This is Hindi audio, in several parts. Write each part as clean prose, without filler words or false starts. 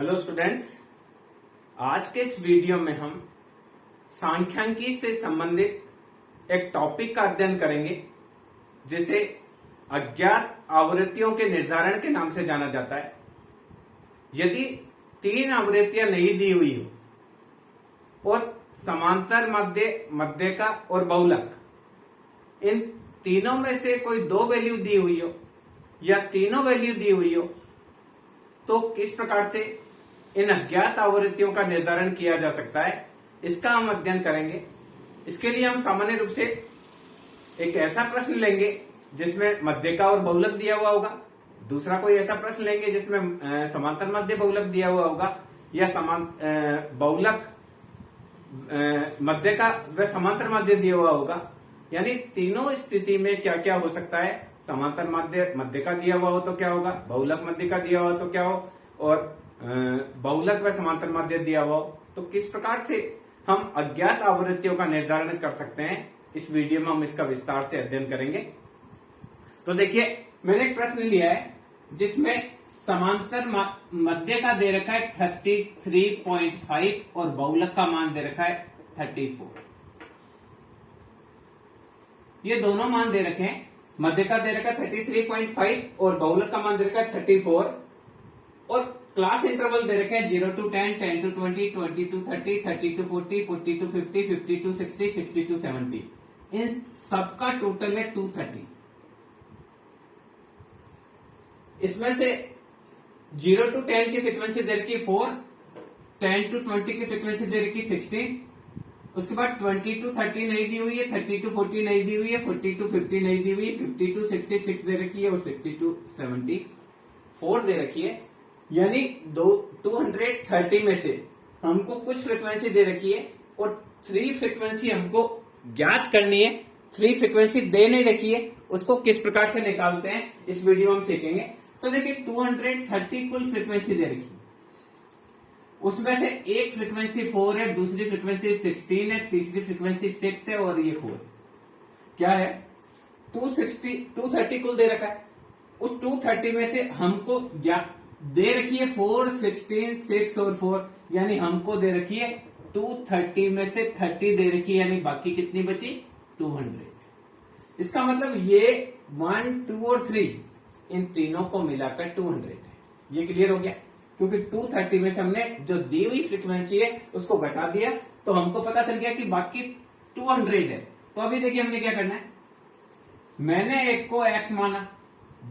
हेलो स्टूडेंट्स, आज के इस वीडियो में हम सांख्यिकी से संबंधित एक टॉपिक का अध्ययन करेंगे जिसे अज्ञात आवृत्तियों के निर्धारण के नाम से जाना जाता है। यदि तीन आवृत्तियां नहीं दी हुई हो और समांतर मध्यिका और बहुलक, इन तीनों में से कोई दो वैल्यू दी हुई हो या तीनों वैल्यू दी हुई हो, तो किस प्रकार से इन अज्ञात आवृत्तियों का निर्धारण किया जा सकता है, इसका हम अध्ययन करेंगे। इसके लिए हम सामान्य रूप से एक ऐसा प्रश्न लेंगे जिसमें मध्यिका और बहुलक दिया हुआ होगा, दूसरा कोई ऐसा प्रश्न लेंगे जिसमें समांतर मध्य बहुलक दिया हुआ होगा, या बहुलक मध्यिका व समांतर मध्य दिया हुआ होगा। यानी तीनों स्थिति में क्या क्या हो सकता है, समांतर मध्यिका दिया हुआ हो तो क्या होगा, बहुलक मध्यिका दिया हुआ तो क्या हो, और बहुलक व समांतर मध्य दिया हुआ हो, तो किस प्रकार से हम अज्ञात आवृत्तियों का निर्धारण कर सकते हैं, इस वीडियो में हम इसका विस्तार से अध्ययन करेंगे। तो देखिए, मैंने एक प्रश्न लिया है जिसमें समांतर मध्य का दे रखा है 33.5 और बहुलक का मान दे रखा है 34। ये दोनों मान दे रखे हैं, मध्य का दे रखा है 33.5 और बहुलक का मान दे रखा है 34, और क्लास इंटरवल दे रखे हैं 0 to 10, 10 to 20, 20 to 30, 30 to 40, 40 to 50, 50 to 60, 60 to 70। इन सबका टोटल है 230। इसमें से 0 to 10 की फ्रीक्वेंसी दे रखी है 4, 10 to 20 की फ्रीक्वेंसी दे रखी है 16, उसके बाद 20 to 30 नहीं दी हुई है, 30 to 40 नहीं दी हुई है, 40 to 50 नहीं दी हुई है, 50 to 66 दे रखी है और 60 to 74 दे रखी है। यानी 230 में से हमको कुछ फ्रीक्वेंसी दे रखी है और 3 फ्रीक्वेंसी हमको ज्ञात करनी है। 3 फ्रीक्वेंसी दे नहीं रखी है, उसको किस प्रकार से निकालते हैं इस वीडियो में हम सीखेंगे। तो देखिए, 230 कुल फ्रीक्वेंसी दे रखी है, उसमें से एक फ्रीक्वेंसी 4 है, दूसरी फ्रीक्वेंसी 16 है, तीसरी फ्रीक्वेंसी 6 है और ये 4 क्या है, 230 कुल दे रखा है। उस 230 में से हमको दे रखी है 4, 16, 6 और 4, यानी हमको दे रखी है 230 में से 30 दे रखी है, यानी बाकी कितनी बची 200। इसका मतलब ये 1, 2 और 3 इन तीनों को मिलाकर 200 है। ये क्लियर हो गया, क्योंकि 230 में से हमने जो दी हुई फ्रीक्वेंसी है उसको घटा दिया, तो हमको पता चल गया कि बाकी 200 है। तो अभी देखिए हमने क्या करना है, मैंने एक को x माना,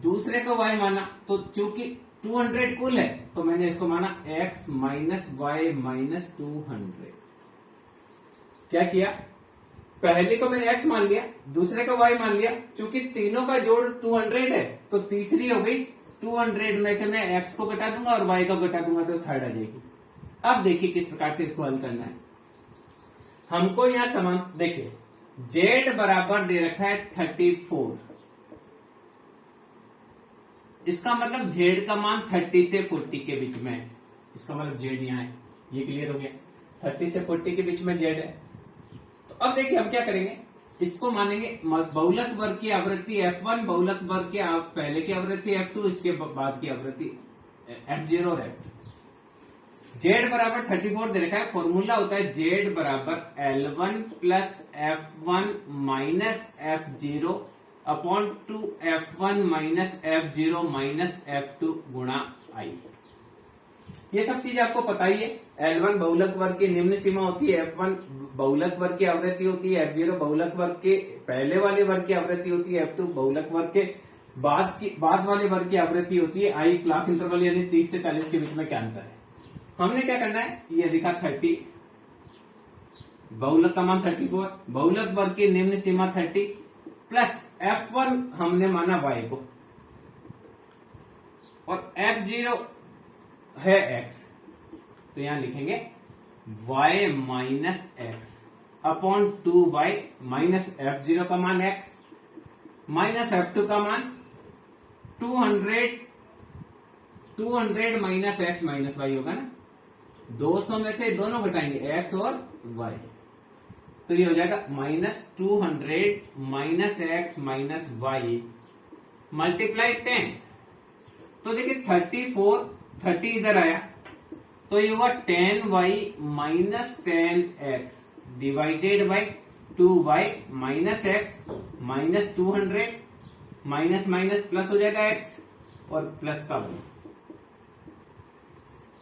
दूसरे को y माना, तो चूंकि 200 कुल है तो मैंने इसको माना x माइनस वाई माइनस 200। क्या किया, पहले को मैंने x मान लिया, दूसरे को y मान लिया, चूंकि तीनों का जोड़ 200 है तो तीसरी हो गई 200 में से मैं x को घटा दूंगा और y को घटा दूंगा तो थर्ड आ जाएगी। अब देखिए किस प्रकार से इसको हल करना है। हमको यहां समान देखिए, z बराबर दे रखा है 34, इसका मतलब z का मान 30 से 40 के बीच में है। इसका मतलब z यहां है, ये क्लियर हो गया, 30 से 40 के बीच में z है। तो अब देखिए हम क्या करेंगे, इसको मानेंगे बहुलक वर्ग की आवृत्ति f1, बहुलक वर्ग के पहले की आवृत्ति f2, इसके बाद की आवृत्ति f0 और f2। z बराबर 34 दे रखा है, फॉर्मूला होता है z बराबर L1 plus f1 minus f0 upon 2 f1 minus f0 minus f2 गुणा i। ये सब चीजें आपको पता ही है। L1 बहुलक वर्ग की निम्न सीमा होती है, F1 बहुलक वर्ग की आवृत्ति होती है, F0 बहुलक वर्ग के पहले वाले वर्ग की आवृत्ति होती है, F2 बहुलक वर्ग के बाद वाले वर्ग की आवृत्ति होती है, i क्लास इंटरवल यानी 30 से 40 के बीच में क्या अंतर है। हमने क्या करना है, ये लिखा 30, बहुलक का मान 34, बहुलक वर्ग की निम्न सीमा 30 प्लस F1 हमने माना y को और F0 है x, तो यहां लिखेंगे y minus x upon 2y minus F0 का मान x माइनस F2 का मान 200 माइनस x माइनस y होगा ना, 200 में से दोनों घटाएंगे x और y, तो ये हो जाएगा -200 minus x minus y multiply 10। तो देखिए 30 इधर आया तो ये हुआ 10y minus 10x divided by 2y minus x minus 200 minus minus plus हो जाएगा x और प्लस का 1।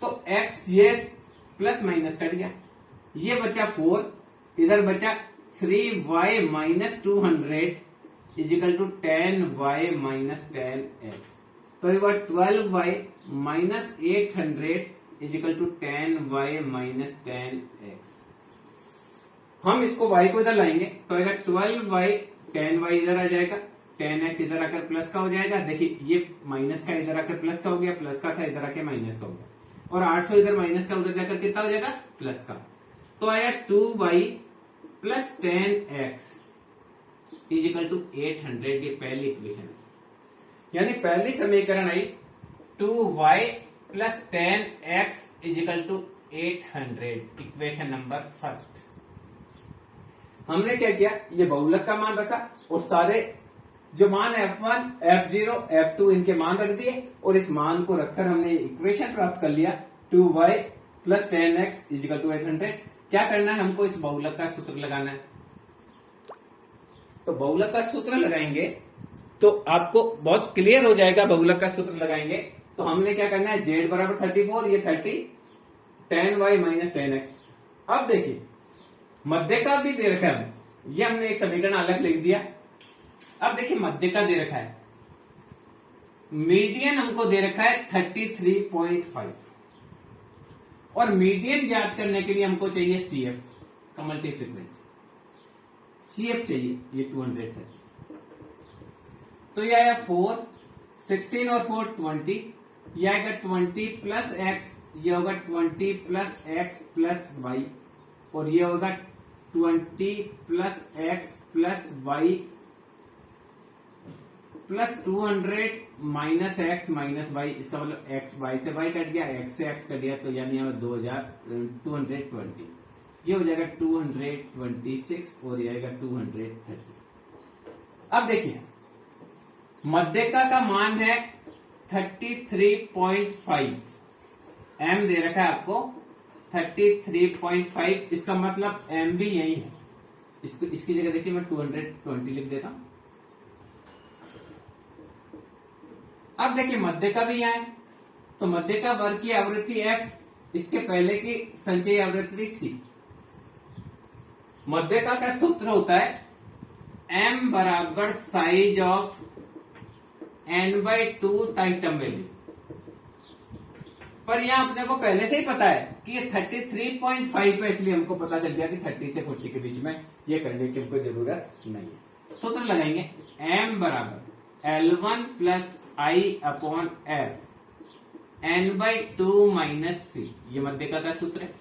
तो x ये प्लस माइनस कट गया, ये बचा 4, इधर बचा 3y minus 200 is equal to 10y minus 10x। तो ये 12y minus 800 is equal to 10y minus 10x। हम इसको y को इधर लाएंगे तो आएगा 12y, 10y इधर आ जाएगा, 10x इधर आकर प्लस का हो जाएगा। देखिए ये माइनस का इधर आकर प्लस का हो गया, प्लस का था इधर आकर माइनस का हो गया, और 800 इधर माइनस का उधर जाकर कितना हो जाएगा प्लस का। तो आया 2y plus 10x equal to 800। ये पहली इक्वेशन यानी पहली समीकरण आई 2y plus 10x equal to 800, equation number first. हमने क्या किया, ये बहुलक का मान रखा और सारे जो मान f1, f0, f2 इनके मान रख दिए और इस मान को रखकर हमने इक्वेशन प्राप्त कर लिया 2y plus 10x equal to 800। क्या करना है, हमको इस बहुलक का सूत्र लगाना है। तो बहुलक का सूत्र लगाएंगे तो आपको बहुत क्लियर हो जाएगा। बहुलक का सूत्र लगाएंगे तो हमने क्या करना है, z बराबर 34, ये 30, 10y माइनस 10x। अब देखिए मध्य का भी दे रखा है, ये हमने एक समीकरण अलग लिख दिया। अब देखिए मध्य का दे रखा है, मीडियन हमको दे रखा है 33.5 और मीडियन ज्ञात करने के लिए हमको चाहिए CF का मल्टी फ्रीक्वेंसी, CF चाहिए ये 230। तो ये आया 4, 16 और 4 20, ये आएगा 20 प्लस x, ये होगा 20 प्लस x प्लस y और ये होगा 20 plus x plus y plus 200 minus x minus y। इसका मतलब x y से y कट गया, x से x कट गया, तो यानी 220, ये हो जाएगा 226 और ये आएगा 230। अब देखिए मध्यका का मान है 33.5, m दे रखा है आपको 33.5, इसका मतलब m भी यही है। इसको इसकी जगह देखिए मैं 220 लिख देता हूं। अब देखिए मध्य का भी यहाँ है, तो मध्य का वर्ग की आवृत्ति f, इसके पहले की संचयी आवृत्ति c। मध्यका का सूत्र होता है m बराबर साइज ऑफ n/2 टाइटम वैल्यू। पर यहां अपने को पहले से ही पता है कि ये 33.5 है, इसलिए हमको पता चल गया कि 30 से 40 के बीच में ये करने की हमको जरूरत नहीं है। सूत्र लगाएंगे m बराबर L1 plus I upon F n/2 minus c, ये मध्यका का सूत्र है।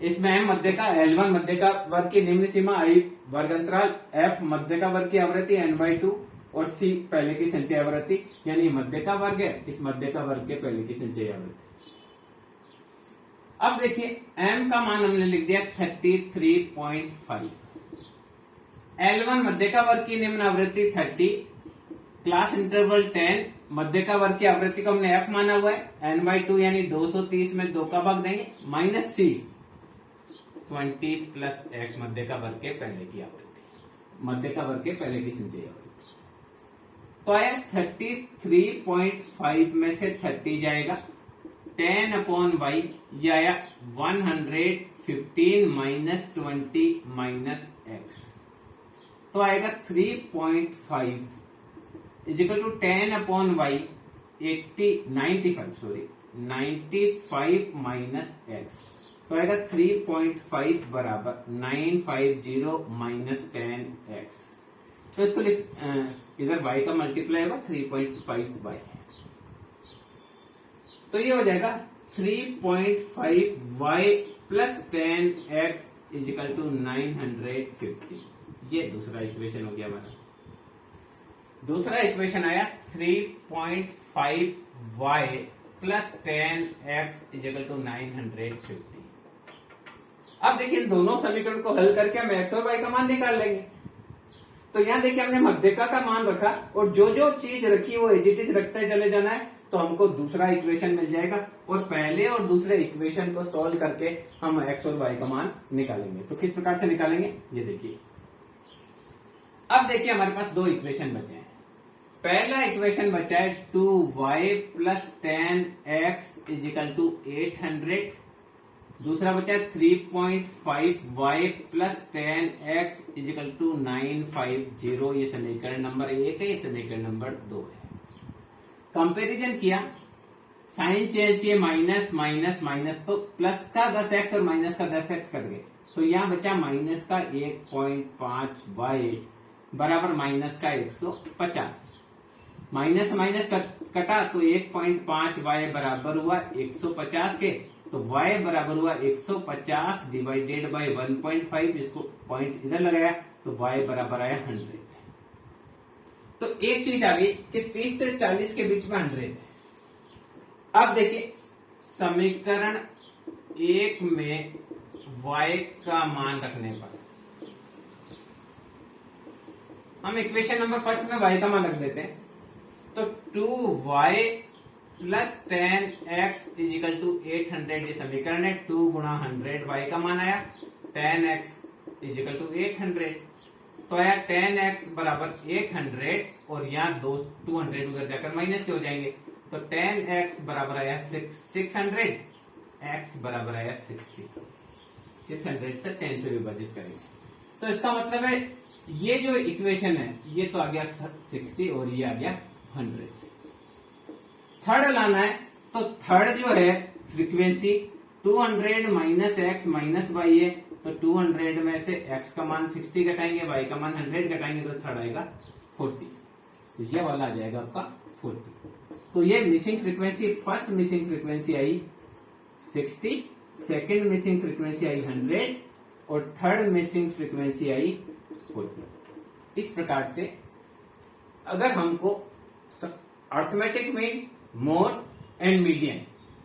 इसमें m मध्य का, L1 मध्य का वर्ग की निम्न सीमा, I वर्ग अंतराल, F मध्य का वर्ग की आवृत्ति n/2 और c पहले की संचय आवृत्ति, यानी मध्य का वर्ग है, इस मध्य का वर्ग के पहले की संचय आवृत्ति। अब देखिए m का मान हमने लिख दिया 33.5, L1 मध्य का वर्ग की निम्न आवृत्ति 30, क्लास इंटरवल 10, मध्य का वर्ग की आवृत्ति को हमने f माना हुआ है, n/2 यानी 230 में 2 का भाग देंगे, माइनस c 20 प्लस x मध्य का वर्ग के पहले की आवृत्ति, मध्य का वर्ग के पहले की संचयी आवृत्ति। तो आया 33.5 में से 30 जाएगा, 10 अपॉन y, ये आया 115 माइनस 20 माइनस x, तो आएगा 3.5 equal to 10 upon y 95 minus x, तो आएगा 3.5 बराबर 950 माइनस 10x। तो इसको इधर y का मल्टीप्लाई होगा 3.5y, तो ये हो जाएगा 3.5y plus 10x equal to 950। ये दूसरा इक्वेशन हो गया हमारा। दूसरा इक्वेशन आया 3.5y plus 10x equal to 950। अब देखिए दोनों समीकरण को हल करके हम x और y का मान निकाल लेंगे। तो यहां देखिए हमने मध्यका का मान रखा और जो जो चीज रखी वो एज इट इज रखते चले जाना है। तो हमको दूसरा इक्वेशन मिल जाएगा और पहले और दूसरे इक्वेशन को सॉल्व करके हम एक्स और वाई का मान निकालेंगे। तो किस प्रकार से निकालेंगे ये देखिए। अब देखिए हमारे पास दो इक्वेशन बचे हैं। पहला इक्वेशन बचा है 2y plus 10x equal to 800। दूसरा बचा है 3.5y plus 10x equal to 950। ये समीकरण नंबर 1 है, ये समीकरण नंबर 2 है। कंपैरिजन किया, साइन चेंज किए, माइनस माइनस माइनस, तो प्लस का 10x और माइनस का 10x कट गए, तो यहां बचा माइनस का 1.5y बराबर माइनस का 150। माइनस माइनस कटा तो 1.5y बराबर हुआ 150 के, तो y बराबर हुआ 150 डिवाइडेड बाय 1.5। इसको पॉइंट इधर लगाया तो y बराबर आया 100। तो एक चीज आ गई कि 30 से 40 के बीच में 100 है। अब देखिए समीकरण 1 में y का मान रखने पर हम इक्वेशन नंबर फर्स्ट में y का मान रख देते हैं। तो 2y plus 10x equal to 800 ये समीकरण है। 2 गुणा 100 y का मान आया, 10x इजिकल टू 800 तो आया 10x बराबर 800 और यहाँ 200 उधर जाकर माइनस के हो जाएंगे, तो 10x बराबर आया 600, x बराबर आया 60। 600 से 10 से विभाजित करेंगे तो इसका मतलब है ये जो इक्वेशन है ये तो आ गया 60 और ये आ गया 100। थर्ड लाना है, तो थर्ड जो है frequency 200 minus x minus y है, तो 200 में से x का मान 60 घटाएंगे, y का मान 100 घटाएंगे, तो थर्ड आएगा 40। तो ये वाला आ जाएगा आपका 40। तो ये missing frequency, first missing frequency आई 60, सेकंड मिसिंग फ्रीक्वेंसी आई 100 और थर्ड मिसिंग फ्रीक्वेंसी आई 40। इस प्रकार से अगर हमको arithmetic mean, mode and median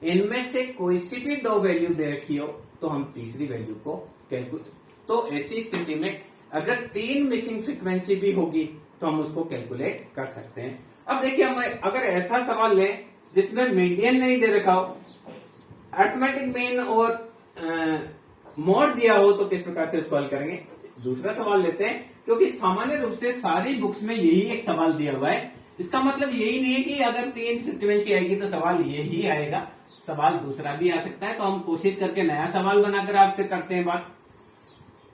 इनमें से कोई सी भी दो वैल्यू दे रखी हो तो हम तीसरी वैल्यू को कैलकुलेट, तो ऐसी स्थिति में अगर 3 मिसिंग फ्रीक्वेंसी भी होगी तो हम उसको कैलकुलेट कर सकते हैं। अब देखिए हम अगर ऐसा सवाल लें जिसमें मीडियन नहीं दे रखा हो, अर्थमेटिक मीन और मोड दिया हो, तो किस प्रकार से उसको हल करेंगे। दूसरा सवाल लेते हैं, क्योंकि सामान्य रूप से सारी बुक्स में यही एक सवाल दिया हुआ है। इसका मतलब यही नहीं है कि अगर 3 फ्रीक्वेंसी आएगी तो सवाल यही आएगा, सवाल दूसरा भी आ सकता है। तो हम कोशिश करके नया सवाल बनाकर आपसे करते हैं बात।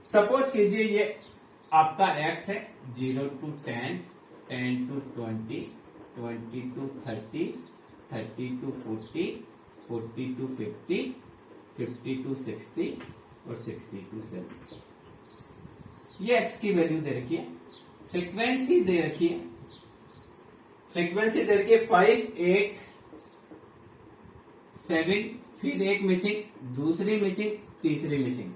सपोज कीजिए ये आपका x है 0 to 10, 10 to 20, 20 to 30, 30 to 40, 40 to 50, 50 to 60 और 60 to 70। ये x की वैल्यू दे रखी है, फ्रीक्वेंसी दे रखी है, फ्रीक्वेंसी दे रखी है 5, 8, 7, फिर एक मिसिंग, दूसरी मिसिंग, तीसरी मिसिंग,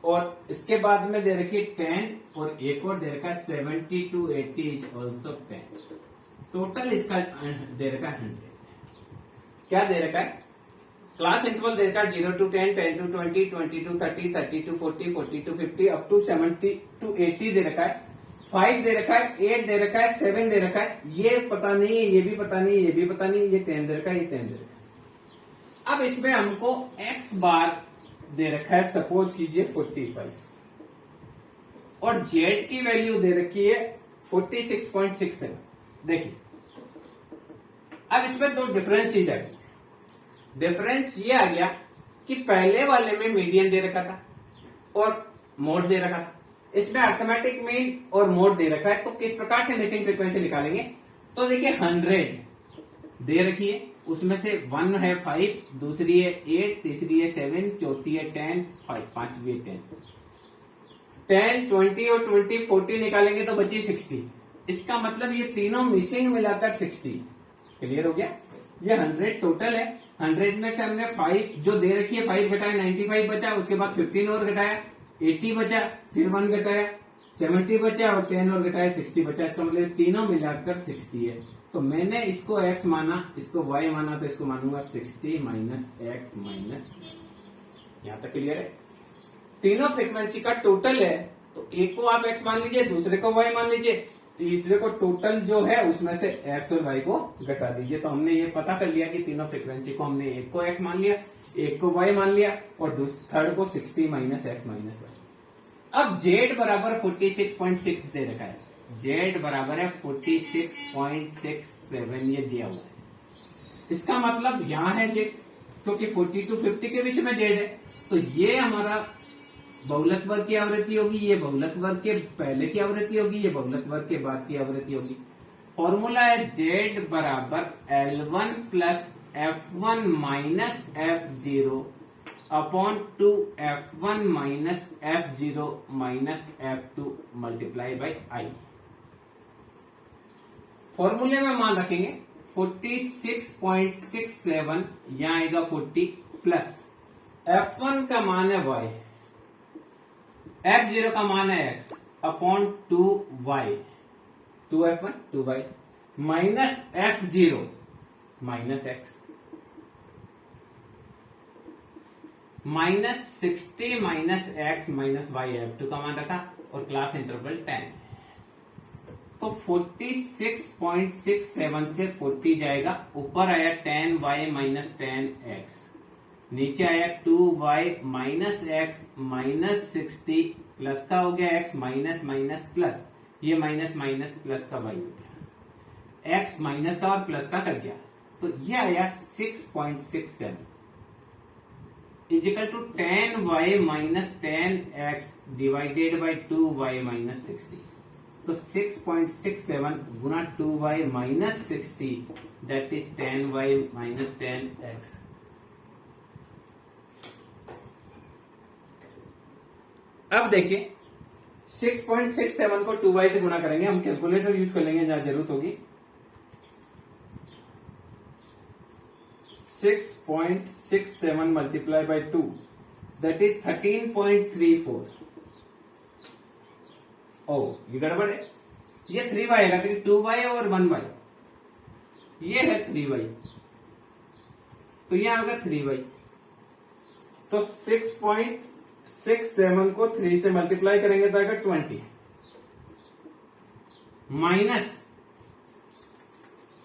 और इसके बाद में दे रखी है 10 और एक और दे रखा है 70 to 80 इज ऑल्सो 10। टोटल इसका दे रखा है 100। क्या दे रखा है, क्लास इंटरवल दे रखा है 0 to 10, 10 to 20, 20 to 30, 30 to 40, 40 to 50 up to 70 to 80 दे रखा है, 5 दे रखा है, 8 दे रखा है, 7 दे रखा है, ये पता नहीं, ये भी पता नहीं, ये भी पता नहीं, ये 10 दे रखा है, ये 10 दे रखा है। अब इसमें हमको x बार दे रखा है, सपोज कीजिए 45 और z की वैल्यू दे रखी है 46.67। देखिए अब इसमें दो डिफरेंस चीज आ गई। डिफरेंस ये आ गया कि पहले वाले में मीडियन दे रखा था और मोड दे रखा था, इसमें अर्थमेटिक मीन और मोड दे रखा है। तो किस प्रकार से मिसिंग फ्रीक्वेंसी निकालेंगे, तो देखिए 100 दे रखी है, उसमें से 1 है 5, दूसरी है 8, तीसरी है 7, चौथी है 10, 5, पांचवी है 10, 10, 20 और 20, 40 निकालेंगे तो बची 60। इसका मतलब ये तीनों मिसिंग मिलाकर 60। क्लियर हो गया। ये 100 टोटल है, 100 में से हमने 5 जो दे रखी है 5 घटाया 95 बचा, उसके बाद 15 और घटाया 80 बचा, फिर 1 घटाया 70 बचा और 10 और घटाया 60 बचा। इसका मतलब तीनों मिलाकर 60 है। तो मैंने इसको x माना, इसको y माना, तो इसको मानूंगा 60 माइनस x माइनस। यहां तक क्लियर है। तीनों फ्रीक्वेंसी का टोटल है, तो एक को आप x मान लीजिए, दूसरे को y मान लीजिए, तीसरे को टोटल जो है उसमें से एक्स और वाई को घटा दीजिए। तो हमने ये पता कर लिया कि तीनों फ्रीक्वेंसी को हमने एक को एक्स मान लिया, एक को वाई मान लिया और थर्ड को 60 माइनस एक्स माइनस वाई। अब जेड बराबर 46.6 दे रखा है, जेड बराबर है 46.67 ये दिया हुआ है। इसका मतलब यहां है जेड, क्योंकि 40 to 50 के बीच में जेड है, तो ये हमारा बहुलक वर्ग की आवृत्ति होगी, ये बहुलक वर्ग के पहले की आवृत्ति होगी, ये बहुलक वर्ग के बाद की आवृत्ति होगी। फॉर्मूला है जेड बराबर L1 plus F1 minus F0 upon 2 F1 minus F0 minus F2 multiply by I. फॉर्मूले में मान रखेंगे 46.67, यहां आएगा 40 प्लस F1 का मान है y, F0 का मान है x upon 2y, 2F1 2y minus F0 minus x minus 60 minus x minus y, F2 का मान रखा और क्लास इंटरवल 10। तो 46.67 से 40 जाएगा, ऊपर आया 10y माइनस 10x, नीचे आया 2y minus x minus 60 plus का हो गया x माइनस माइनस प्लस, ये माइनस माइनस प्लस का y हो गया, x माइनस का और प्लस का कट गया, तो ये आया 6.67 equal to 10y minus 10x divided by 2y minus 60। तो 6.67 गुना 2y minus 60 that is 10y minus 10x। अब देखिए 6.67 को 2y से गुणा करेंगे, हम कैलकुलेटर यूज कर लेंगे जहां जरूरत होगी। 6.67 मल्टीप्लाई बाई 2 दैट इज 13.34। ओ ये गड़बड़ है, ये 3y आएगा, 2y और 1y, ये है 3y, तो ये आएगा 3y। तो 6.67 को 3 से मल्टीप्लाई करेंगे तो आएगा 20 माइनस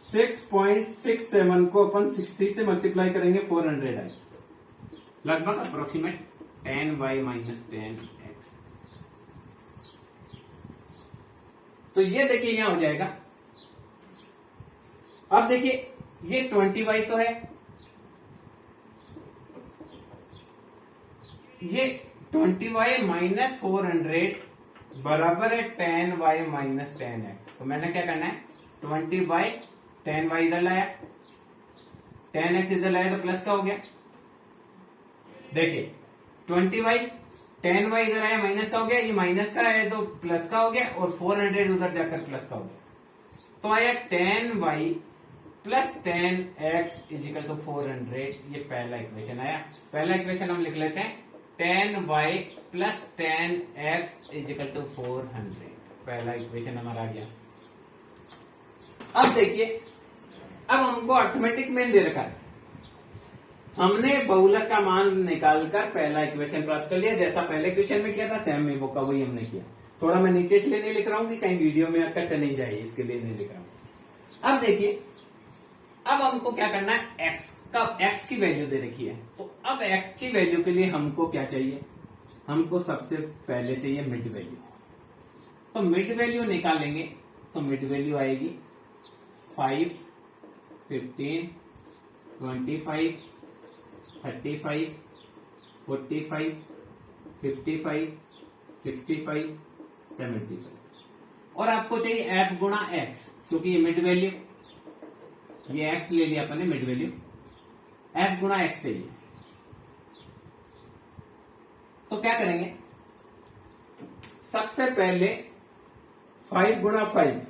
6.67 को अपन 60 से मल्टीप्लाई करेंगे 400 आए, लगभग अप्रोक्सीमेट 10y माइनस 10x। तो ये देखिए यहां हो जाएगा। अब देखिए ये 20y तो है, ये 20y माइनस 400 बराबर है 10y माइनस 10x। तो मैंने क्या करना है, 20y 10y इधर लाया, 10x इधर लाया तो प्लस का हो गया। देखिए 20y 10y इधर आया माइनस का हो गया, ये माइनस का है तो प्लस का हो गया, और 400 उधर जाकर प्लस का हो गया, तो आया 10y plus 10x equal to 400। ये पहला इक्वेशन आया। पहला इक्वेशन हम लिख लेते हैं 10y plus 10x equal to 400। पहला इक्वेशन हमारा आ गया। अब देखिए, अब हमको अर्थमेटिक मीन दे रखा है, हमने बहुलक का मान निकालकर पहला इक्वेशन प्राप्त कर लिया। जैसा पहले क्वेश्चन में किया था सेम में वो का वही हमने किया। थोड़ा मैं नीचे इसलिए नहीं लिख रहा हूं कि कहीं वीडियो में कट नहीं जाए, इसके लिए नहीं लिख रहा हूं। अब देखिए, अब हमको क्या करना है, x की वैल्यू दे रखी है, तो अब x की वैल्यू के लिए हमको क्या चाहिए, हमको सबसे पहले चाहिए मिड वैल्यू। तो मिड वैल्यू निकालेंगे तो मिड वैल्यू आएगी 5, 15, 25, 35, 45, 55, 65, 75। और आपको चाहिए f गुणा x, क्योंकि ये मिड वैल्यू, ये x ले लिया अपने मिड वैल्यू, f गुणा x चाहिए। तो क्या करेंगे, सबसे पहले 5 गुणा 5,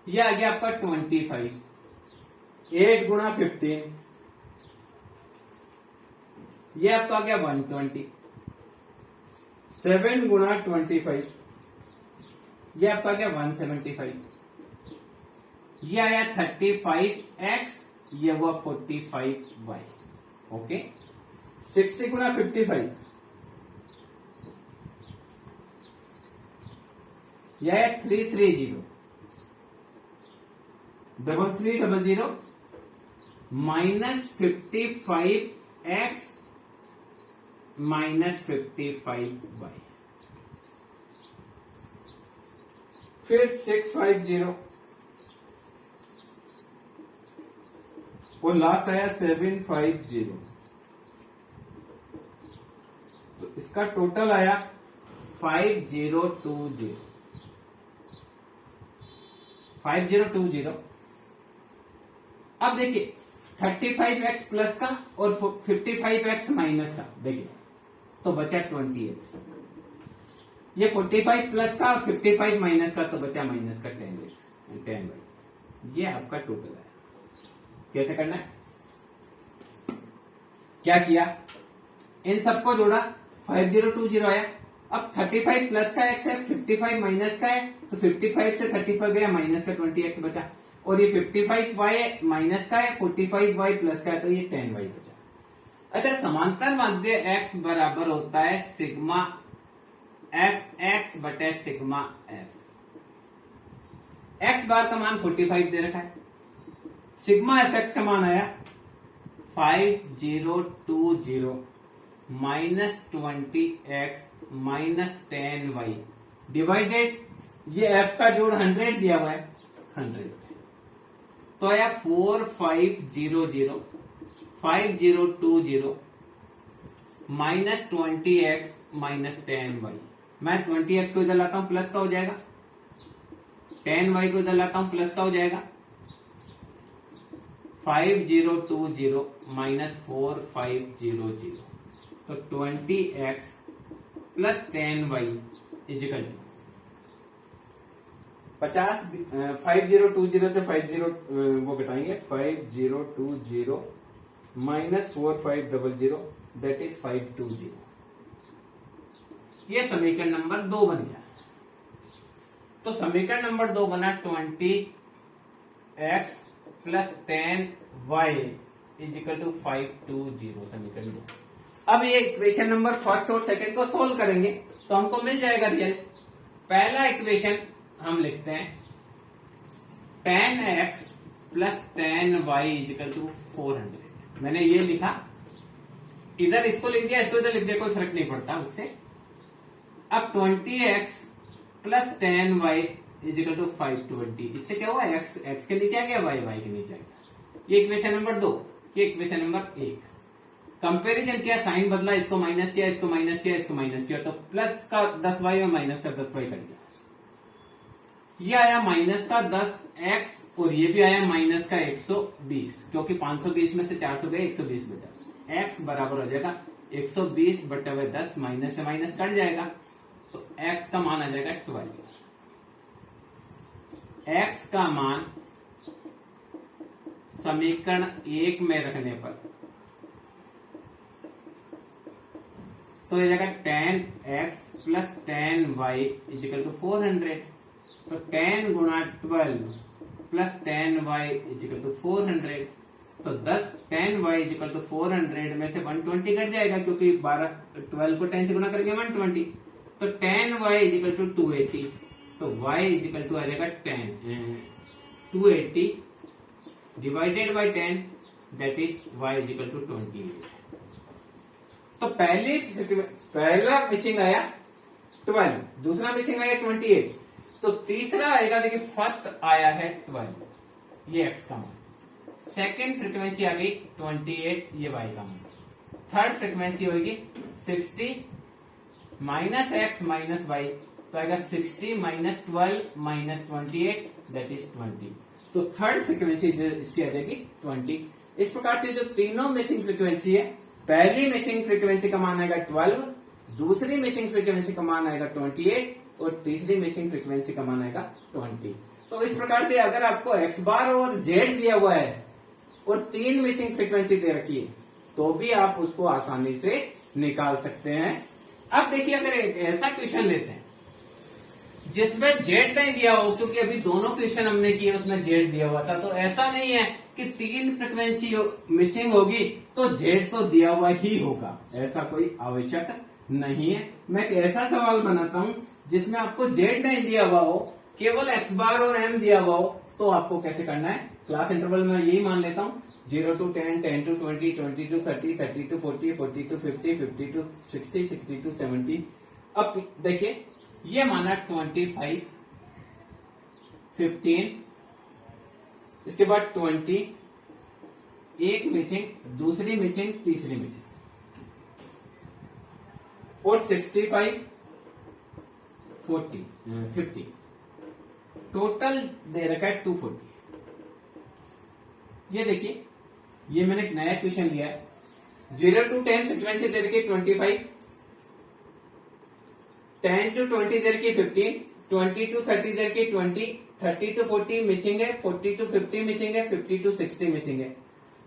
ये आ गया आपका 25, 8 गुणा 15, ये आपका आ गया 120, 7 गुणा 25, ये आपका आ गया 175, ये आया 35x, ये हुआ 45y। ओके, 60 गुणा 55, यह है 330 3300 -55x -55y, फिर 650 और लास्ट आया 750। तो इसका टोटल आया 5020 5020। अब देखिए 35x प्लस का और 55x माइनस का, देखिए तो बचा 20x। ये 45 प्लस का और 55 माइनस का तो बचा माइनस का 10y। ये आपका टोटल है। कैसे करना है, क्या किया, इन सबको जोड़ा 5020 आया। अब 35 प्लस का x है, 55 माइनस का है, तो 55 से 35 गया, माइनस का 20x बचा। और ये 55y माइनस का है, 45y प्लस का है, तो ये 10y बचा। अच्छा, समांतर माध्य x बराबर होता है सिग्मा एफ एक्स बटे सिग्मा एफ। x बार का मान 45 दे रखा है, सिग्मा एफ एक्स का मान आया 5020 -20x -10y डिवाइडेड, ये f का जोड़ 100 दिया हुआ है, 100 तो आया 4500 5020 -20x -10y। मैं 20x को इधर लाता हूं, प्लस का हो जाएगा, 10y को इधर लाता हूं, प्लस का हो जाएगा। 5020 -4500 तो 20x plus 10y equal to 50 5020 से 50 वो घटाएंगे, 5020 -4500 दैट इज 520। ये समीकरण नंबर 2 बन गया। तो समीकरण नंबर 2 बना 20x plus 10y equal to 520, समीकरण 2। अब ये इक्वेशन नंबर फर्स्ट और सेकंड को सोल्व करेंगे तो हमको मिल जाएगा रिजल्ट। पहला इक्वेशन हम लिखते हैं 10x plus 10y equal to 400। मैंने ये लिखा, इधर इसको लिख दिया, इसको इधर लिख दिया, कोई फर्क नहीं पड़ता उससे। अब 20x plus 10y equal to 520, इससे क्या हुआ, x के नीचे आ गया, y के नीचे आ गया। ये इक्वेशन नंबर 2। ये इक्वेशन नंबर 1। कंपैरिजन किया, साइन बदला, इसको माइनस किया, इसको माइनस किया, इसको माइनस किया, तो प्लस का 10y और माइनस का 10y कर दिया। ये आया माइनस का 10x और ये भी आया माइनस का 120, क्योंकि 520 में से 400 गए, 120 बचा। x बराबर हो जाएगा 120 बटे हुए 10, माइनस से माइनस कट जाएगा, तो x का मान आ जाएगा 12। x का मान समीकरण 1 में रखने पर तो ये जाएगा 10x plus 10y equal to 400। तो 10 गुणा 12 प्लस 10y इजिकल टू 400, तो 10y इजिकल टू 400 में से 120 कट जाएगा, क्योंकि 12 को 10 से गुणा करेंगे 120, तो 10y इजिकल टू 280, तो y इजिकल टू आ जाएगा 280 divided by 10 that is y equal to 28। तो पहला मिसिंग आया 12, दूसरा मिसिंग आया 28, तो तीसरा आएगा, देखिए फर्स्ट आया है 12, ये x का मान, सेकेंड फ्रीक्वेंसी आ गई 28, ये y का मान, थर्ड फ्रीक्वेंसी होगी 60 माइनस x माइनस y, तो आएगा 60 माइनस 12 माइनस 28 दैट इज 20। तो थर्ड फ्रीक्वेंसी इसकी आ जाएगी 20। इस प्रकार से जो तीनों मिसिंग फ्रीक्वेंसी है, पहली मिसिंग फ्रीक्वेंसी का मान आएगा 12, दूसरी मिसिंग फ्रीक्वेंसी का मान आएगा 28 और तीसरी मिसिंग फ्रीक्वेंसी का मान आएगा 20। तो इस प्रकार से अगर आपको x बार और z दिया हुआ है और 3 मिसिंग फ्रीक्वेंसी दे रखी है, तो भी आप उसको आसानी से निकाल सकते हैं। अब देखिए, अगर एक ऐसा क्वेश्चन लेते हैं जिसमें z नहीं दिया हो, क्योंकि अभी दोनों क्वेश्चन हमने किए उसमें z दिया हुआ था, तो ऐसा नहीं है कि 3 फ्रीक्वेंसी मिसिंग होगी तो z तो दिया हुआ ही होगा, ऐसा कोई आवश्यक नहीं है। मैं एक ऐसा सवाल बनाता हूं जिसमें आपको जेड नहीं दिया हुआ हो, केवल एक्स बार और एम दिया हुआ हो, तो आपको कैसे करना है? क्लास इंटरवल में यही मान लेता हूं 0 to 10, 10 to 20, 20 to 30, 30 to 40, 40 to 50, 50 to 60, 60 to 70। अब देखिए ये माना 25, 15, इसके बाद 20, एक मिसिंग, दूसरी मिसिंग, तीसरी मिसिंग, और 65, 40, 50, टोटल दे रखा है 240। ये देखिए, ये मैंने एक नया क्वेश्चन लिया है। 0 to 10 फ्रीक्वेंसी दे रखी है 25, 10 to 20 दे रखी है 15, 20 to 30 दे रखी है 20, 30 to 40 मिसिंग है, 40 to 50 मिसिंग है, 50 to 60 मिसिंग है,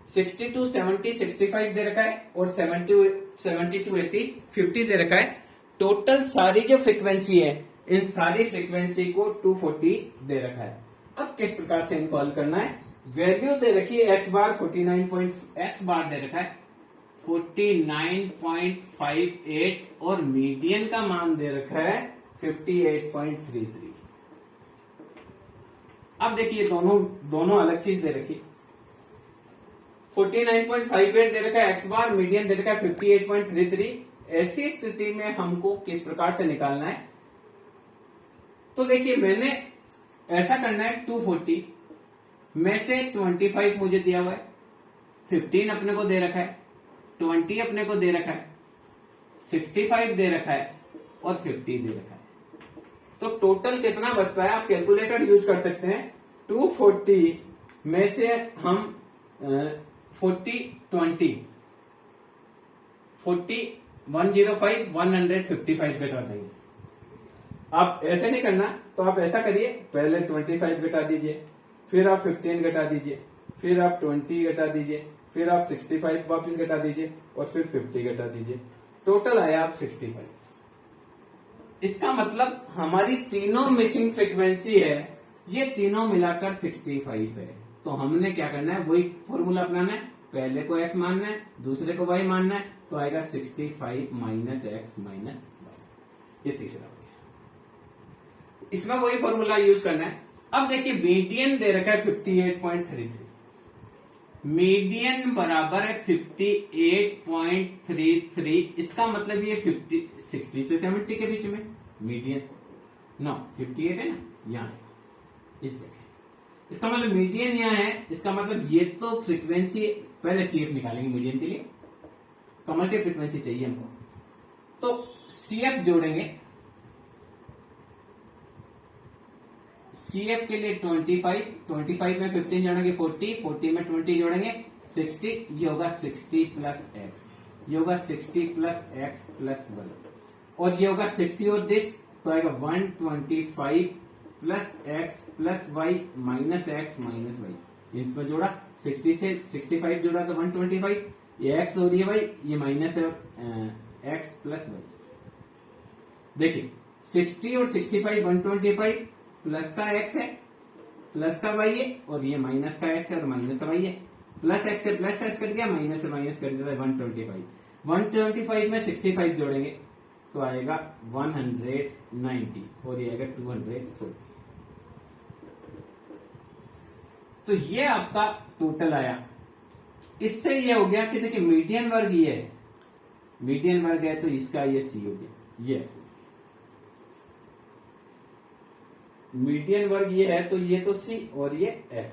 60 to 70 65 दे रखा है, और 70 to 80 50 दे रखा है। टोटल सारी जो फ्रीक्वेंसी है, इन सारी फ्रीक्वेंसी को 240 दे रखा है। अब किस प्रकार से इनको हल करना है? वैल्यू दे रखी है x बार 49 x बार दे रखा है 49.58 और मीडियन का मान दे रखा है 58.33। अब देखिए दोनों अलग चीज दे रखी। 49.58 दे रखा है x बार, मीडियन दे रखा है 58.33। ऐसी स्थिति में हमको किस प्रकार से निकालना है? तो देखिए मैंने ऐसा करना है 240 में से 25 मुझे दिया हुआ है, 15 अपने को दे रखा है, 20 अपने को दे रखा है, 65 दे रखा है और 50 दे रखा है। तो टोटल कितना बचता है? आप कैलकुलेटर यूज कर सकते हैं। 240 में से हम 105 घटा देंगे। आप ऐसे नहीं करना, तो आप ऐसा करिए, पहले 25 घटा दीजिए, फिर आप 15 घटा दीजिए, फिर आप 20 घटा दीजिए, फिर आप 65 वापस घटा दीजिए और फिर 50 घटा दीजिए। टोटल आया आप 65। इसका मतलब हमारी तीनों मिसिंग फ्रीक्वेंसी है, ये तीनों मिलाकर 65 है। तो हमने क्या करना है? वही फॉर्मूला अपनाना है। पहले को x मानना है, दूसरे को y मानना है, तो आएगा 65 माइनस x माइनस y। ये तीसरा हो गया। इसमें वही फॉर्मूला यूज करना है। अब देखिए मीडियन दे रखा है 58.33, मीडियन बराबर है 58.33। इसका मतलब ये 60 से 70 के बीच में मीडियन, 58 है ना, यहाँ है इस जगह। इसका मतलब मीडियन यहाँ है। इसका मतलब ये तो फ्रीक्वेंसी, पहले CF निकालेंगे मीडियन के लिए, कमल की फ्रीक्वेंसी चाहिए हमको, तो CF जोड़ेंगे। CF के लिए 25 में 15 जोड़ेंगे 40 में 20 जोड़ेंगे 60। ये होगा 60 प्लस एक्स, ये होगा 60 प्लस एक्स प्लस 1, और ये होगा 60 और दिस, तो आएगा 125 plus x plus y minus x minus y. इसमें जोड़ा 60 से 65 जोड़ा तो 125, ये एक्स हो रही है भाई, ये माइनस है एक्स प्लस वाई। देखिए 60 और 65 125 प्लस का एक्स है, प्लस का वाई है, और ये माइनस का एक्स है और माइनस का वाई है। प्लस एक्स से प्लस एक्स कर दिया, माइनस से माइनस कर दिया, 125। 125 में 65 जोड़ेंगे तो आएगा 190 और ये आएगा 240। तो ये आपका टोटल आया। इससे ये हो गया कि देखिए मीडियन वर्ग ये है, मीडियन वर्ग है तो इसका ये सी हो गया, ये मीडियन वर्ग ये है तो ये तो सी और ये एफ,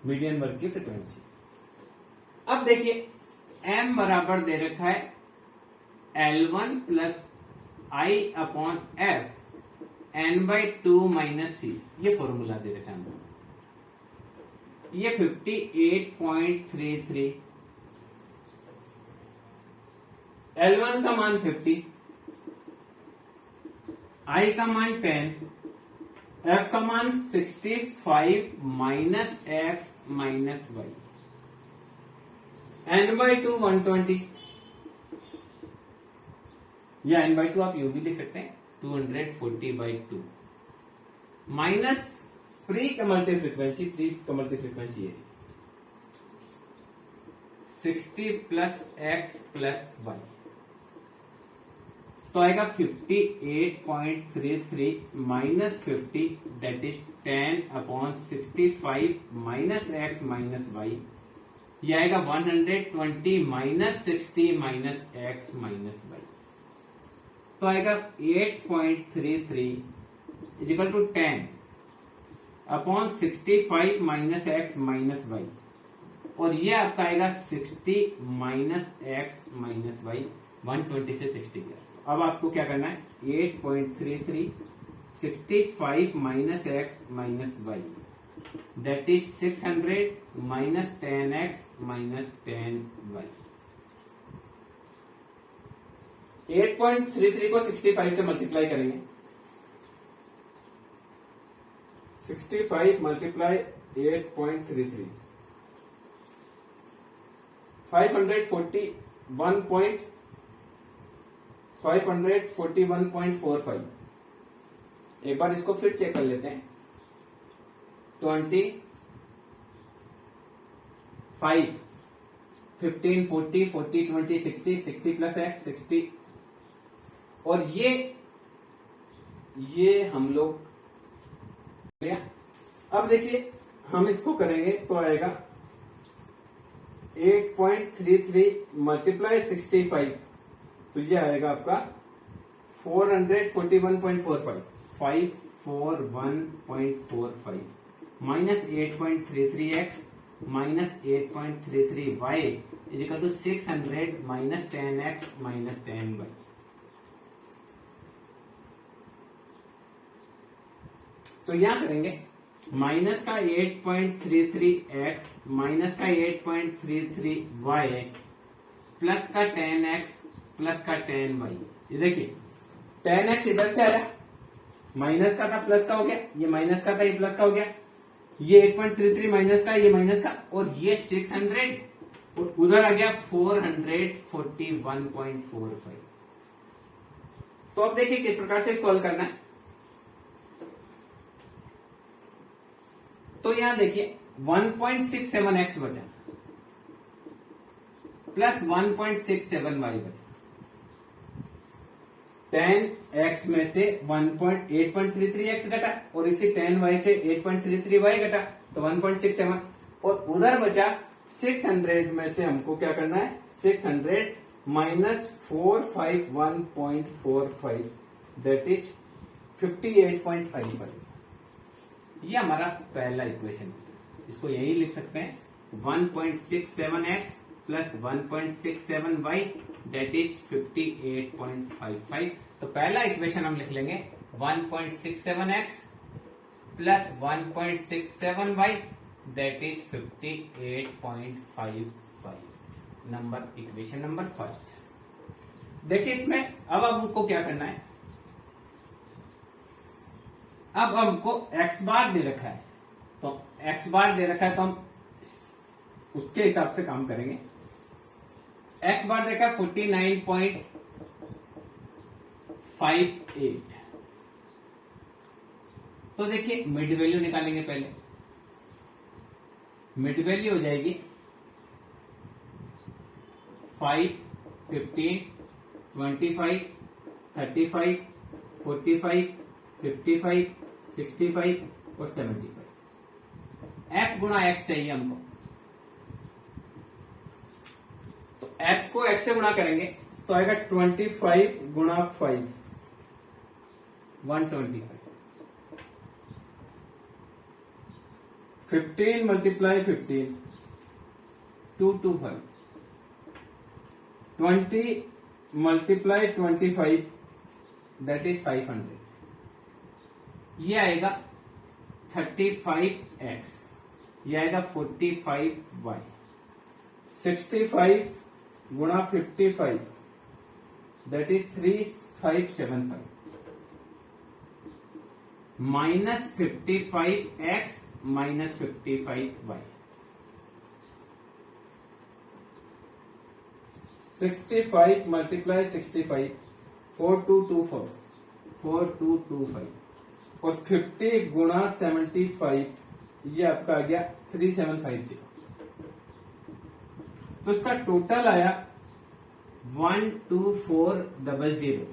मीडियन वर्ग की फ्रीक्वेंसी। अब देखिए m बराबर दे रखा है L1 प्लस आई अपॉन एफ n/2 माइनस सी, ये फॉर्मूला दे रखा है। ये 58.33, L1 का मान 50, I का मान 10, F का मान 65 minus x minus Y, n/2 120, या n/2 आप यू भी लिख सकते हैं 240/2 minus pre cumulative frequency, pre cumulative frequency है 60 प्लस एक्स प्लस वाई, तो आएगा 58.33 minus 50 that is 10/65 minus x minus y, ये आएगा 120 minus 60 minus x minus y, तो आएगा 8.33 is equal to 10/65 minus x minus y, और ये आपका आएगा 60 माइनस एक्स माइनस वाई, 120 से 60 गया। अब आपको क्या करना है, 8.33 65 minus x minus y that is 600 minus 10x minus 10y। 8.33 को 65 से मल्टीप्लाई करेंगे, 65 मल्टीप्लाई 8.33 541.45। एक बार इसको फिर चेक कर लेते हैं। 25, 15, 40, 40, 20, 60, 60 प्लस एक्स 60, और ये हम लोग लिया। अब देखिए हम इसको करेंगे तो आएगा 8.33 मल्टीप्लाई 65, तो ये आएगा आपका 441.45 541.45 minus 8.33x minus 8.33y is equal to 600 minus 10x minus 10y। तो यहां करेंगे माइनस का 8.33x माइनस का 8.33y प्लस का 10x प्लस का 10y। ये देखिए 10x इधर से आया, माइनस का था प्लस का हो गया, ये माइनस का था ये प्लस का हो गया, ये 8.33 माइनस का ये माइनस का, और ये 600 और उधर आ गया 441.45। तो अब देखिए किस प्रकार से सॉल्व करना है। तो यहां देखिए 1.67x बचा प्लस 1.67y बचा, 10x में से 8.33x घटा और इसी 10y से 8.33y घटा, तो 1.67, और उधर बचा 600 में से हमको क्या करना है, 600 माइनस 451.45 दैट इज 58.55। ये हमारा पहला इक्वेशन है, इसको यही लिख सकते हैं 1.67x plus 1.67y that is 58.55। तो पहला इक्वेशन हम लिख लेंगे 1.67x plus 1.67y that is 58.55 number equation number first. देखिए इसमें अब हमको क्या करना है, अब हमको x बार दे रखा है, तो x बार दे रखा है तो हम उसके हिसाब से काम करेंगे। x बार देखा 49.58, तो देखिए मिड वैल्यू निकालेंगे पहले। मिड वैल्यू हो जाएगी 5, 15, 25, 35, 45, 55, 65 और 75। f गुणा x चाहिए हमको, तो f को x से गुणा करेंगे तो आएगा 25 गुणा 5 125, 15 मल्टीप्लाई 15 225, 20 मल्टीप्लाई 25 दैट इज 500, ये आएगा 35x, ये आएगा 45y, 65 गुणा 55 that is 3575 minus 55x minus 55y, 65 multiply 65 4225 4225 और 50 गुणा 75 ये आपका आ गया 3750। तो इसका टोटल आया 12400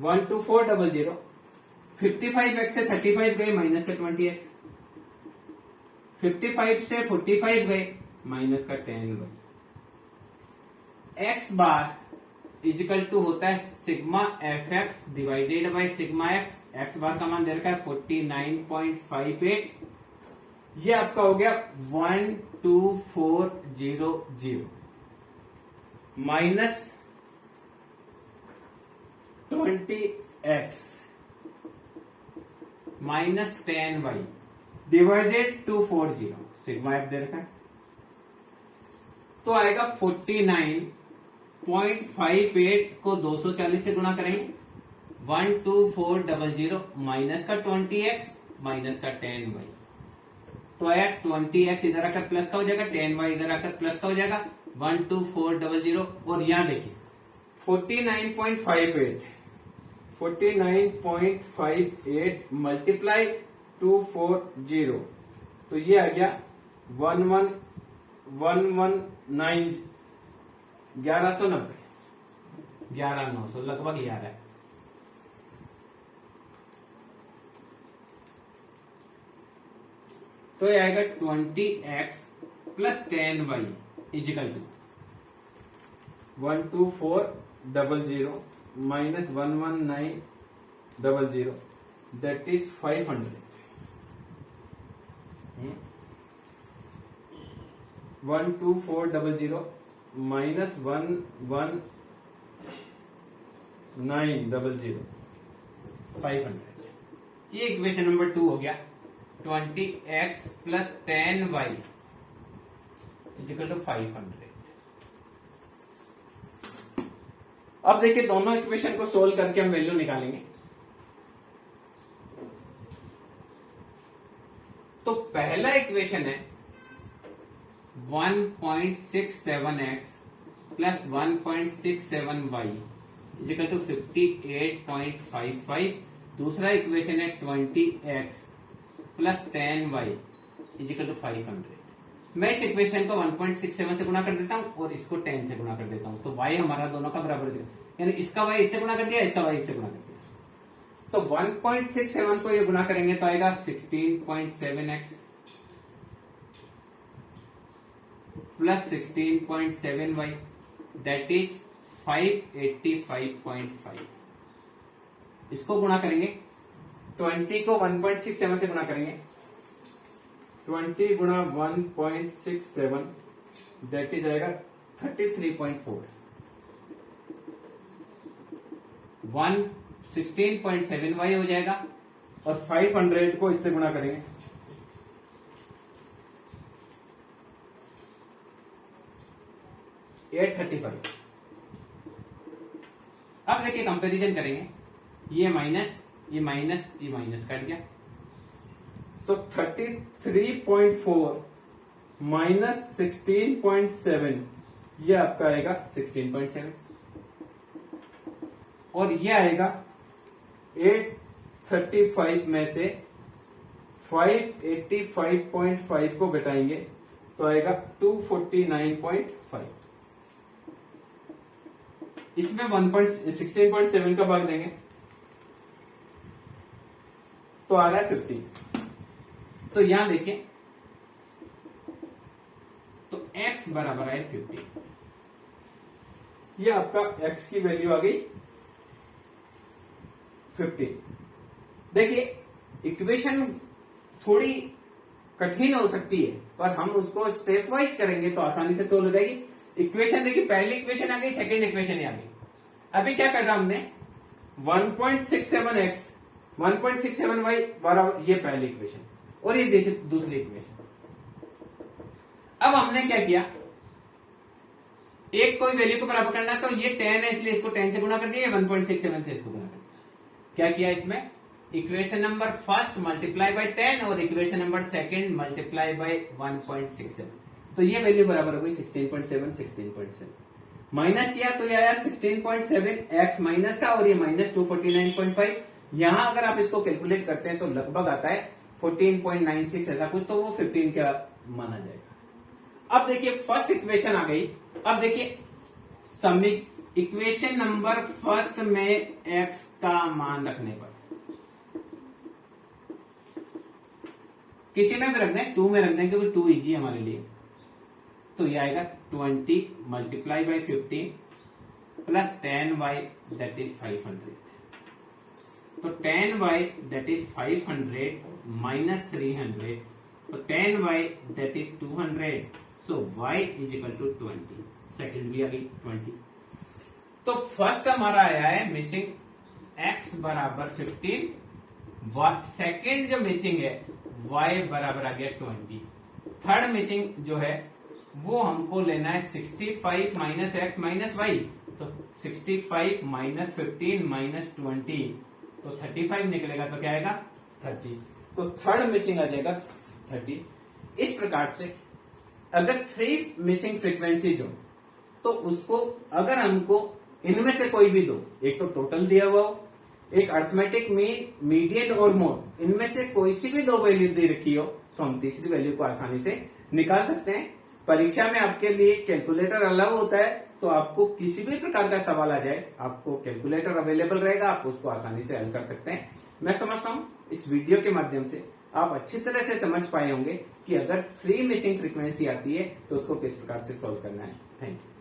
12400। 55x से 35 गए माइनस का 20x, 55 से 45 गए माइनस का 10y। x bar is equal to होता है sigma f x divided by sigma f. X bar का मान दे रखा है 49.58। ये आपका हो गया 12400 minus 20x minus 10y divided 240 sigma f दे रखा है, तो आएगा 49.58 को 240 से गुणा करेंगे 12400 माइनस का 20x माइनस का 10y, तो आया 20x इधर आकर प्लस का हो जाएगा, 10y इधर आकर प्लस का हो जाएगा 12400। और यहां देखिए 49.58 मल्टीप्लाई 240, तो ये आ गया 11119 1190 लगभग ये आ रहा है। तो ये आएगा 20x plus 10y equal to 12400 minus 11900 that is 500। 12400 minus 11900 500। ये इक्वेशन नंबर 2 हो गया। 20x plus 10y equal to 500। अब देखिए दोनों इक्वेशन को सोल्व करके हम वैल्यू निकालेंगे। तो पहला इक्वेशन है 1.67x plus 1.67y equal to 58.55। दूसरा इक्वेशन है 20x plus 10y equal to 500। मैं इस इक्वेशन को 1.67 से गुणा कर देता हूं और इसको 10 से गुणा कर देता हूं, तो y हमारा दोनों का बराबर दिया, यानी इसका y इससे गुणा कर दिया, इसका y इससे गुणा कर दिया। तो 1.67 को ये गुणा करेंगे तो आएगा 16.7x plus 16.7y that is 585.5। इसको गुणा करेंगे 20 को 1.67 से गुणा करेंगे, 20 गुणा 1.67 दैट इज आएगा 33.4। 16.7y हो जाएगा और 500 को इससे गुणा करेंगे 835। अब देखिए कंपैरिजन करेंगे, ये माइनस ये माइनस ये माइनस कट गया, तो 33.4 माइनस 16.7 ये आपका आएगा 16.7 और ये आएगा 835 में से 585.5 को घटाएंगे तो आएगा 249.5। इसमें 16.7 का भाग देंगे तो आ रहा है 15। तो यहां देखें तो x बराबर है 50। ये आपका x की वैल्यू आ गई 50। देखिए इक्वेशन थोड़ी कठिन हो सकती है पर हम उसको स्टेप वाइज करेंगे तो आसानी से सोल्व हो जाएगी। इक्वेशन देखिए, पहली इक्वेशन आ गई, सेकंड इक्वेशन आ गई। अभी क्या कर रहा हमने 1.67x 1.67y बराबर ये पहली इक्वेशन और ये दूसरी इक्वेशन। अब हमने क्या किया, एक कोई वैल्यू को बराबर करना तो ये 10 है इसलिए इसको 10 से गुणा कर दिया, 1.67 से इसको गुणा कर दिया। क्या किया इसमें, equation number first multiply by 10 और equation number second multiply by 1.67, तो ये वैल्यू बराबर हो गई 16.7 16.7। माइनस किया तो ये आया 16.7 x माइनस का और ये माइनस 249.5। यहां अगर आप इसको कैलकुलेट करते हैं तो लगभग आता है 14.96 ऐसा कुछ, तो वो 15 का माना जाएगा। अब देखिए फर्स्ट इक्वेशन आ गई। अब देखिए इक्वेशन नंबर फर्स्ट में x का मान रखने पर, किसी में भी रख दें, 2 में रख दें क्योंकि 2 इजी है हमारे लिए। तो ये आएगा 20 multiply by 15 plus 10y that is 500। तो 10y दैट इज 500 माइनस 300, तो 10y that is 200। So y is equal to 20। Second भी आ गई 20। तो फर्स्ट हमारा आया है मिसिंग x बराबर 15, सेकेंड जो मिसिंग है y बराबर आ गया 20। थर्ड मिसिंग जो है वो हमको लेना है 65 माइनस एक्स माइनस वाई। तो 65 माइनस 15 माइनस 20, तो 35 निकलेगा, तो क्या आएगा 30। तो थर्ड मिसिंग आ जाएगा 30। इस प्रकार से अगर 3 मिसिंग फ्रीक्वेंसीज हो तो उसको अगर हमको इनमें से कोई भी दो, एक तो टोटल दिया हुआ हो, एक अर्थमेटिक मीन, मीडियन और मोड, इनमें से कोई सी भी 2 वैल्यू दे रखी हो तो हम तीसरी वैल्यू को आसानी से निकाल सकते हैं। परीक्षा में आपके लिए कैलकुलेटर अलाउ होता है, तो आपको किसी भी प्रकार का सवाल आ जाए, आपको कैलकुलेटर अवेलेबल रहेगा, आप उसको आसानी से हल कर सकते हैं। मैं समझता हूं इस वीडियो के माध्यम से आप अच्छी तरह से समझ पाए होंगे कि अगर 3 मिसिंग फ्रीक्वेंसी आती है तो उसको किस प्रकार से सॉल्व करना है। Thank you.